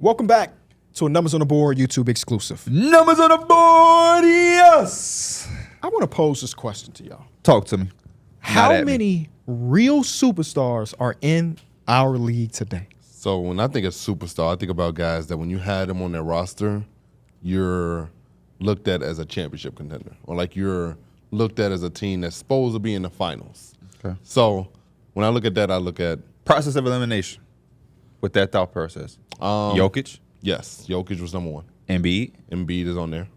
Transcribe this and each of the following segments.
Welcome back to a Numbers on the Board YouTube exclusive. Numbers on the board, yes. I want to pose this question to y'all. Talk to me. How many real superstars are in our league today? So when I think of superstar, I think about guys that when you had them on their roster, you're looked at as a championship contender, or like you're looked at as a team that's supposed to be in the finals. Okay. So when I look at that, I look at Process of elimination with that thought process. Jokic, yes, Jokic was number one. Embiid, Embiid is on there.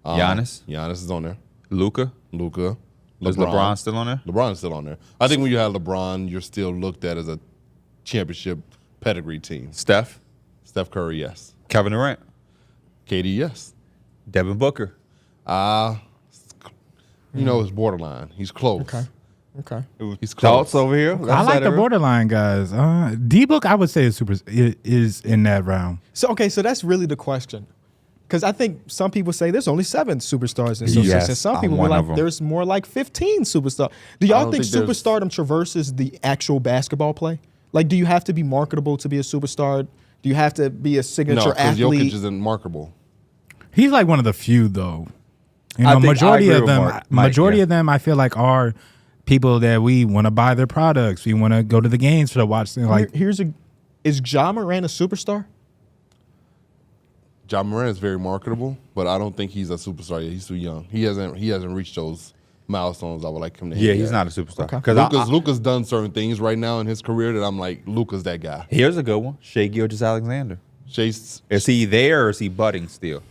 Giannis, Giannis is on there. Luka. Is LeBron still on there? LeBron's still on there. I think when you have LeBron, you're still looked at as a championship pedigree team. Steph, Curry, yes. Kevin Durant, KD, yes. Devin Booker. You know, it's borderline. He's close. Okay. He's close. Thoughts over here? I like the borderline guys. D-Book, I would say is in that round. So that's really the question. Because I think some people say there's only 7 superstars in association. Yes, And some people I'm were one of like, them. there's more like 15 superstars. Do y'all think think there's- superstardom traverses the actual basketball play? Like, do you have to be marketable to be a superstar? Do you have to be a No, signature because athlete? Jokic isn't marketable. He's like one of the few though. You I know, think I majority agree of with them, Mike, yeah. of them, I feel like are people that we want to buy their products. We want to go to the games to watch. Like, Is Ja Morant a superstar? Ja Morant is very marketable, but I don't think he's a superstar yet. He's too young. He hasn't reached those milestones I would like him to hit. Yeah, he's yet. not a superstar. Okay. Because Luka's done certain things right now in his career that I'm like, Luka's that guy. here's a good one. Shai Gilgeous-Alexander. Chase, Is he there or is he budding still?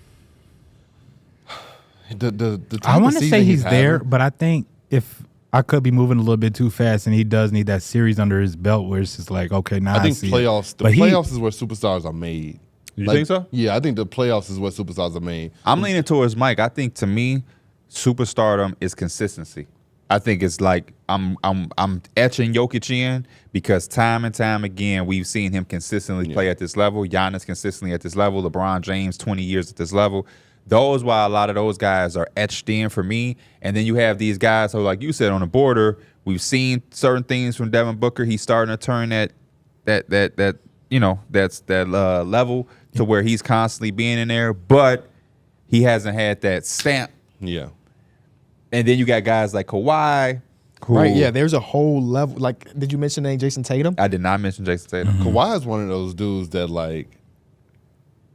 the type I of want to season say he's there, having- but I think if I could be moving a little bit too fast, and he does need that series under his belt where it's just like, okay, now I think see it. playoffs. The But playoffs is where superstars are made. You think so? Yeah, I think the playoffs is where superstars are made. I'm leaning towards Mike. I think to me, superstardom is consistency. I think it's like I'm etching Jokic in because time and time again we've seen him consistently play at this level. Giannis consistently at this level. LeBron James 20 years at this level. Those why a lot of those guys are etched in for me. And then you have these guys who, like you said, on the border. We've seen certain things from Devin Booker. He's starting to turn that level to where he's constantly being in there, but he hasn't had that stamp. Yeah. And then you got guys like Kawhi, who Right, yeah, there's a whole level. Like, did you mention the name Jason Tatum? I did not mention Jason Tatum. Kawhi is one of those dudes that, like,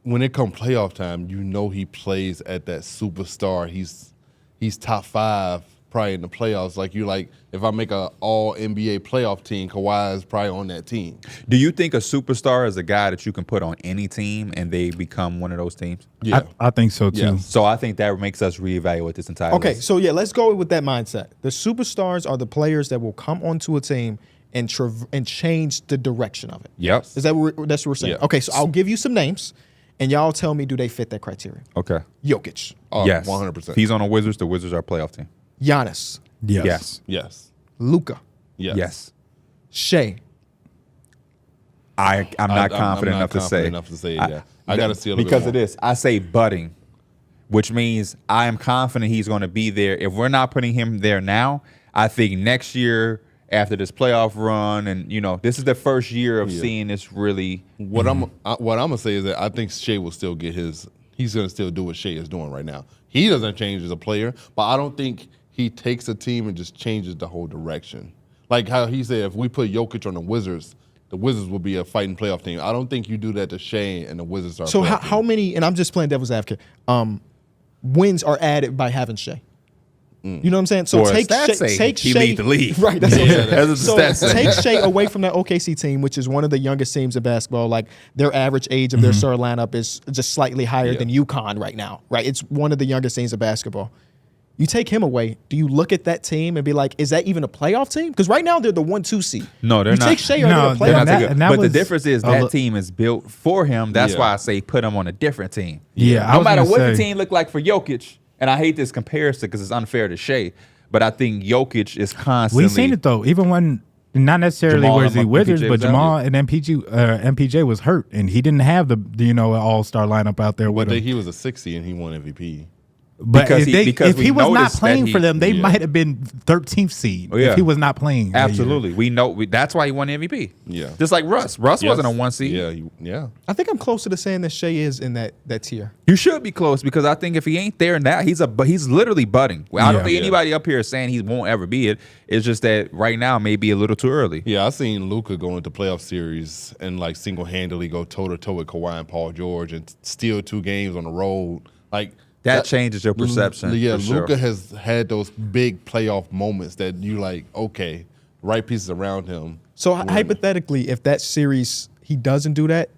when it comes playoff time, you know he plays at that superstar. He's top 5 probably in the playoffs. Like, you like, if I make a all NBA playoff team, Kawhi is probably on that team. Do you think a superstar is a guy that you can put on any team and they become one of those teams? Yeah. I think so too. Yeah. So I think that makes us reevaluate this entire Okay, list. so yeah, let's go with that mindset. The superstars are the players that will come onto a team and change the direction of it. Yep. That's what we're saying? Yeah. Okay, so I'll give you some names, and y'all tell me, do they fit that criteria? Okay. Jokic, Yes. 100%. If he's on the Wizards are a playoff team. Giannis, Yes. Yes. Luka, Yes. Yes. Shea. I'm not I'm confident not enough to confident say. enough to say it, yeah. I got to see a little because bit of more. this. I say budding, which means I am confident he's going to be there. If we're not putting him there now, I think next year after this playoff run, and this is the first year of seeing this really. What I'm gonna say is that I think Shea will still get his. He's gonna still do what Shea is doing right now. He doesn't change as a player, but I don't think he takes a team and just changes the whole direction. Like how he said, if we put Jokic on the Wizards will be a fighting playoff team. I don't think you do that to Shea and the Wizards are. So a playoff how team. many? And I'm just playing devil's advocate. Wins are added by having Shea. You know what I'm saying? So Or take stats Shea, say take he Shea, lead the league. Right. That's what I'm saying. That's what the So stats say. take Shea away from that OKC team, which is one of the youngest teams in basketball. Like their average age of their starting lineup is just slightly higher than UConn right now. Right. It's one of the youngest teams in basketball. You take him away. Do you look at that team and be like, is that even a playoff team? Because right now they're the 1-2 seed. No, they're you not. take Shea, are No, they a they're playoff not. team? Good. And that But the was difference is a that look- team is built for him. That's Yeah. why I say put him on a different team. Yeah, I No was matter gonna what the say- team look like for Jokic, and I hate this comparison because it's unfair to Shea, but I think Jokic is constantly. We've seen it though, even when not necessarily Jamal was he and Wizards, MPJ but was out, Jamal and MPJ was hurt, and he didn't have the all-star lineup out there with But him. he was a 60 and he won MVP. But Because if we he was not noticed that playing for them, they Yeah. might have been 13th seed Oh, yeah. if he was not playing. that year. Absolutely. We know that's why he won the MVP. Yeah. Just like Russ. Russ Yes. wasn't a 1 seed. Yeah, yeah. I think I'm closer to saying that Shea is in that tier. You should be close because I think if he ain't there now, he's literally budding. I don't Yeah. think Yeah. anybody up here is saying he won't ever be it. It's just that right now may be a little too early. Yeah, I seen Luka go into playoff series and like single-handedly go toe-to-toe with Kawhi and Paul George and steal 2 games on the road. Like That changes your perception. Yeah, for sure. Luka has had those big playoff moments that you like, okay, right pieces around him. So win. hypothetically, if that series he doesn't do that,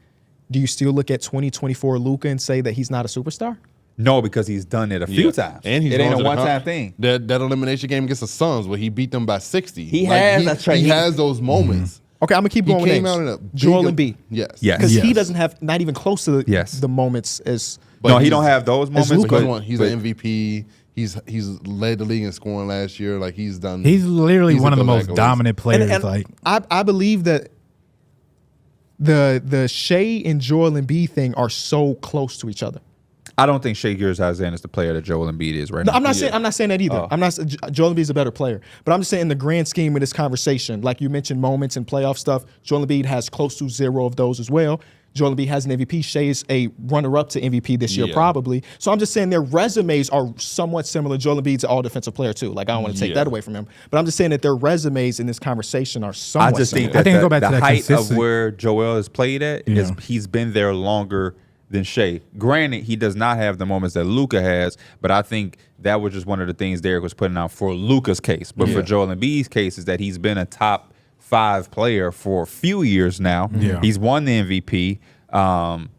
do you still look at 2024 Luka and say that he's not a superstar? No, because he's done it a few times. And he's it ain't going a to the one-time thing. That elimination game against the Suns where he beat them by 60. He has that trait. He has those moments. Okay, I'm gonna keep He going with came names. out in a big- Joel Embiid. Yes. Yes. Because he Yes. doesn't have not even close to Yes. the moments as But No, he he's- don't have those moments. Luka. But, He's an MVP. He's led the league in scoring last year. Like he's done. He's literally He's one a of the good most accolades. dominant players. I believe that the Shea and Joel Embiid thing are so close to each other. I don't think Shea Gilgeous-Alexander is the player that Joel Embiid is right No, now. I'm not saying that either. Oh. I'm not. Joel Embiid's a better player, but I'm just saying in the grand scheme of this conversation, like you mentioned, moments and playoff stuff. Joel Embiid has close to 0 of those as well. Joel Embiid has an MVP. Shea is a runner-up to MVP this year, Yeah. probably. So I'm just saying their resumes are somewhat similar. Joel Embiid's an all-defensive player too. Like I don't want to take Yeah. that away from him, but I'm just saying that their resumes in this conversation are I somewhat just think similar. that I think the, go back the to that height of consistent- where Joel has played at is Yeah. he's been there longer than Shea. Granted, he does not have the moments that Luka has, but I think that was just one of the things Darrick was putting out for Luka's case. But for Yeah. Joel Embiid's case is that he's been a top 5 player for a few years now. Yeah. He's won the MVP.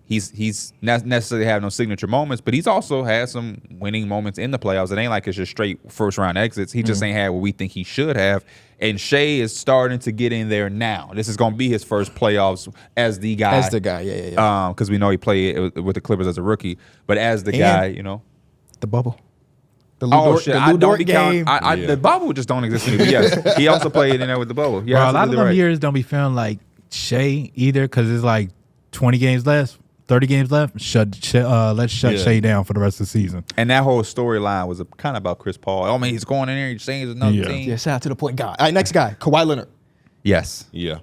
He's not necessarily have no signature moments, but he's also had some winning moments in the playoffs. It ain't like it's just straight first round exits. He just ain't had what we think he should have. And Shea is starting to get in there now. This is going to be his first playoffs as the guy. As the guy, yeah. Because we know he played with the Clippers as a rookie, but as the guy, you know. The bubble. The Lou Oh Dort, shit! the I Lou don't Dort be counting. game. Yeah. The bubble just don't exist anymore. Yes, he also played in there with the bubble. Yeah, Bro, a lot of them right. years don't be feeling like Shea either because it's like 20 games left, 30 games left. Let's shut Yeah. Shea down for the rest of the season. And that whole storyline was kind of about Chris Paul. I mean, he's going in there, he's saying he's another Yeah. team. Yeah, shout out to the point guard. All right, next guy, Kawhi Leonard. Yes. Yeah.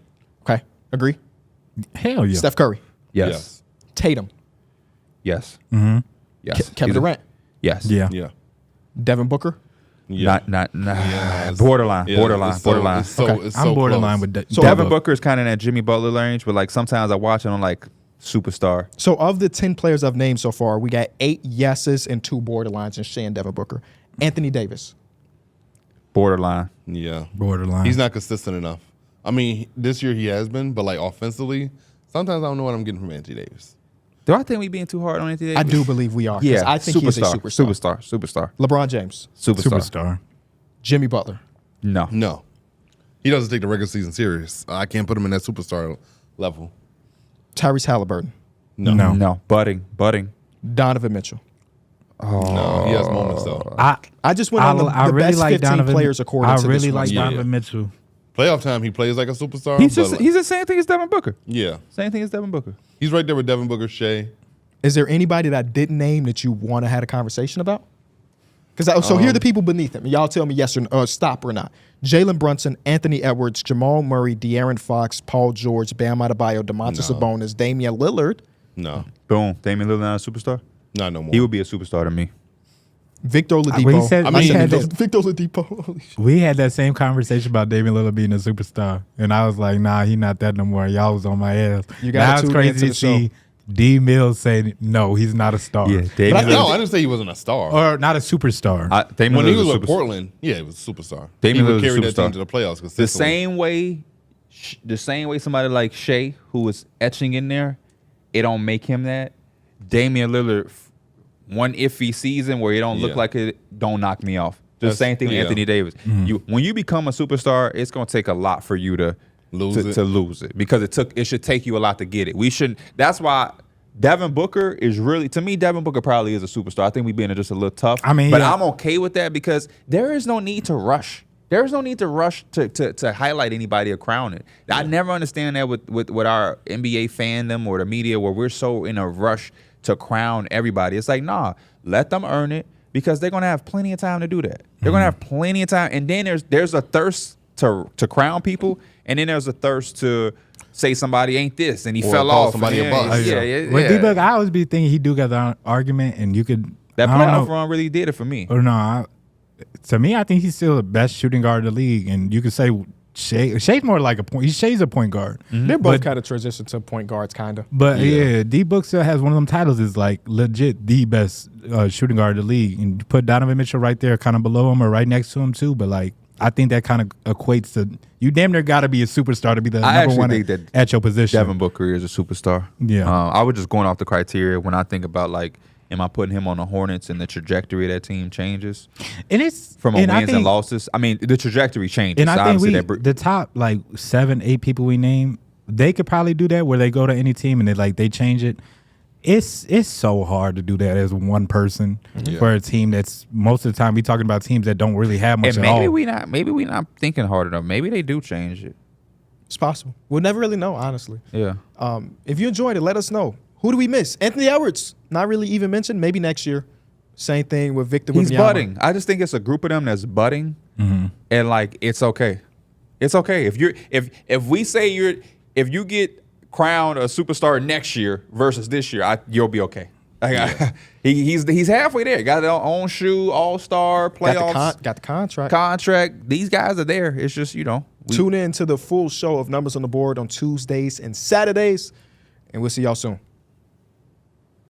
Okay, agree. Hell yeah. Steph Curry, Yes. Tatum, Yes. Mm-hmm. Yes. Kevin He's a- Durant, Yes. Yeah. Yeah. Devin Booker. Yeah. Not Yeah, it's- borderline. yeah, Borderline. it's so- Borderline. it's so- Okay. it's I'm so borderline close. with So Devin Booker. Booker is kind of in that Jimmy Butler range, but like sometimes I watch it on like superstar. So of the 10 players I've named so far, we got 8 yeses and 2 borderlines in Shea and Devin Booker. Anthony Davis. Borderline. Yeah. Borderline. He's not consistent enough. I mean, this year he has been, but like offensively, sometimes I don't know what I'm getting from Anthony Davis. Do I think we being too hard on Anthony Davis? I do believe we are. 'cause Yeah. I think he's a superstar. Superstar. LeBron James. superstar. Jimmy Butler. No. No. He doesn't take the regular season serious. I can't put him in that superstar level. Tyrese Halliburton. No. No. No. Budding. Donovan Mitchell. No. He has moments though. I just went on the really best like 15 Donovan. players according I to really this like one. Yeah. Donovan Mitchell. Playoff time, he plays like a superstar. He's but just like- he's the same thing as Devin Booker. yeah. Same thing as Devin Booker. He's right there with Devin Booker, Shea. Is there anybody that I didn't name that you want to have a conversation about? Because so here are the people beneath him. Y'all tell me yes or stop or not. Jalen Brunson, Anthony Edwards, Jamal Murray, De'Aaron Fox, Paul George, Bam Adebayo, Domantas No. Sabonis, Damian Lillard, No. Boom. Damian Lillard not a superstar? Not no more. He would be a superstar to me. Victor Oladipo. When he said- I when mean, he had Victor Oladipo. Holy shit. We had that same conversation about Damian Lillard being a superstar, and I was like, "Nah, he not that no more." Y'all was on my ass. You gotta now it's tune crazy into to the see D Mills say, "No, he's not a star." Yeah. But I Damian No, Lillard. I didn't say he wasn't a star. or not a superstar. Damian when he Lillard's was a with superstar. Portland, yeah, he was a superstar. Damian he would Lillard's a carry that team superstar. to the playoffs The consistently. same way somebody like Shea, who was etching in there, it don't make him that. Damian Lillard, one iffy season where he don't look Yeah. like it, don't knock me off. The That's- same thing with yeah. Anthony Davis. When you become a superstar, it's gonna take a lot for you to Lose it. to lose it because it should take you a lot to get it. We shouldn't. That's why. Devin Booker is really, to me, Devin Booker probably is a superstar. I think we being just a little tough. I mean, but yeah. I'm okay with that because there is no need to rush. There is no need to rush to highlight anybody or crown it. I never understand that with our NBA fandom or the media where we're so in a rush to crown everybody. It's like, nah, let them earn it because they're gonna have plenty of time to do that. They're gonna have plenty of time, and then there's a thirst to crown people, and then there's a thirst to say somebody ain't this and he Or fell call off. somebody a bust. Yeah. With D-Book, I always be thinking he do got the argument, and you could That I don't playoff know. run really did it for me. Or no, to me, I think he's still the best shooting guard in the league, and you could say Shea's more like a point. Shea's a point guard. They're both kind of transitioned to point guards, kind of. But yeah, D-Book still has one of them titles. Is like legit the best shooting guard in the league, and you put Donovan Mitchell right there, kind of below him or right next to him too. But like, I think that kind of equates to you. Damn near got to be a superstar to be the number one at your position. Devin Booker is a superstar. Yeah, I was just going off the criteria when I think about like, am I putting him on the Hornets and the trajectory of that team changes? And it's from wins and losses. I mean, the trajectory changes. And I think the top like 7-8 people we name, they could probably do that where they go to any team and they change it. It's so hard to do that as one person for a team that's most of the time we talking about teams that don't really have much. And at all. maybe we not thinking hard enough. Maybe they do change it. It's possible. We'll never really know, honestly. Yeah. If you enjoyed it, let us know. Who do we miss? Anthony Edwards, not really even mentioned. Maybe next year. Same thing with Victor. He's Wembanyama. budding. I just think it's a group of them that's budding, and like it's okay. It's okay if we say if you get crowned a superstar next year versus this year, you'll be okay. He's halfway there. Got their own shoe, all-star playoffs. Got the contract. Contract. These guys are there. It's just tune in to the full show of Numbers on the Board on Tuesdays and Saturdays, and we'll see y'all soon.